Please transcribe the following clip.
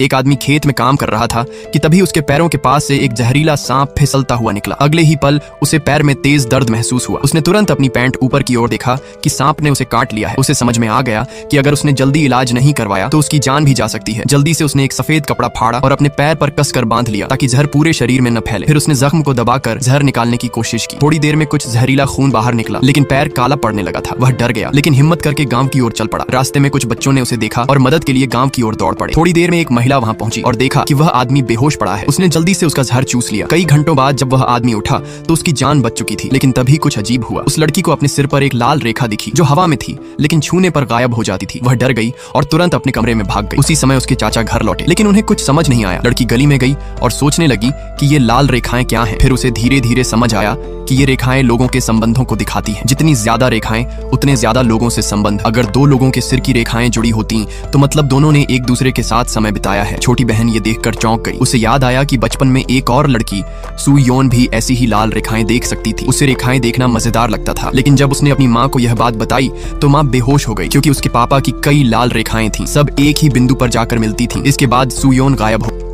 एक आदमी खेत में काम कर रहा था कि तभी उसके पैरों के पास से एक जहरीला सांप फिसलता हुआ निकला। अगले ही पल उसे पैर में तेज दर्द महसूस हुआ। उसने तुरंत अपनी पैंट ऊपर की ओर देखा कि सांप ने उसे काट लिया है। उसे समझ में आ गया कि अगर उसने जल्दी इलाज नहीं करवाया तो उसकी जान भी जा सकती है। जल्दी से उसने एक सफेद कपड़ा फाड़ा और अपने पैर पर कसकर बांध लिया ताकि जहर पूरे शरीर में न फैले। फिर उसने जख्म को दबाकर जहर निकालने की कोशिश की। थोड़ी देर में कुछ जहरीला खून बाहर निकला, लेकिन पैर काला पड़ने लगा था। वह डर गया, लेकिन हिम्मत करके गांव की ओर चल पड़ा। रास्ते में कुछ बच्चों ने उसे देखा और मदद के लिए गांव की ओर दौड़ पड़े। थोड़ी देर में एक महिला वहां पहुंची और देखा कि वह आदमी बेहोश पड़ा है। उसने जल्दी से उसका जहर चूस लिया। कई घंटों बाद जब वह आदमी उठा तो उसकी जान बच चुकी थी। लेकिन तभी कुछ अजीब हुआ। उस लड़की को अपने सिर पर एक लाल रेखा दिखी जो हवा में थी लेकिन छूने पर गायब हो जाती थी। वह डर गई और तुरंत अपने कमरे में भाग गई। उसी समय उसके चाचा घर लौटे, लेकिन उन्हें कुछ समझ नहीं आया। लड़की गली में गई और सोचने लगी कि ये लाल रेखाएं क्या हैं। फिर उसे धीरे धीरे समझ आया कि ये रेखाएं लोगों के संबंधों को दिखाती हैं। जितनी ज्यादा रेखाएं उतने ज्यादा लोगों से संबंध। अगर दो लोगों के सिर की रेखाएं जुड़ी होती तो मतलब दोनों ने एक दूसरे के साथ समय बिताया है। छोटी बहन ये देखकर चौंक गई। उसे याद आया कि बचपन में एक और लड़की सू योन भी ऐसी ही लाल रेखाएं देख सकती थी। उसे रेखाएं देखना मजेदार लगता था, लेकिन जब उसने अपनी माँ को यह बात बताई तो माँ बेहोश हो गई क्योंकि उसके पापा की कई लाल रेखाएं थीं। सब एक ही बिंदु पर जाकर मिलती थीं। इसके बाद सू योन गायब हो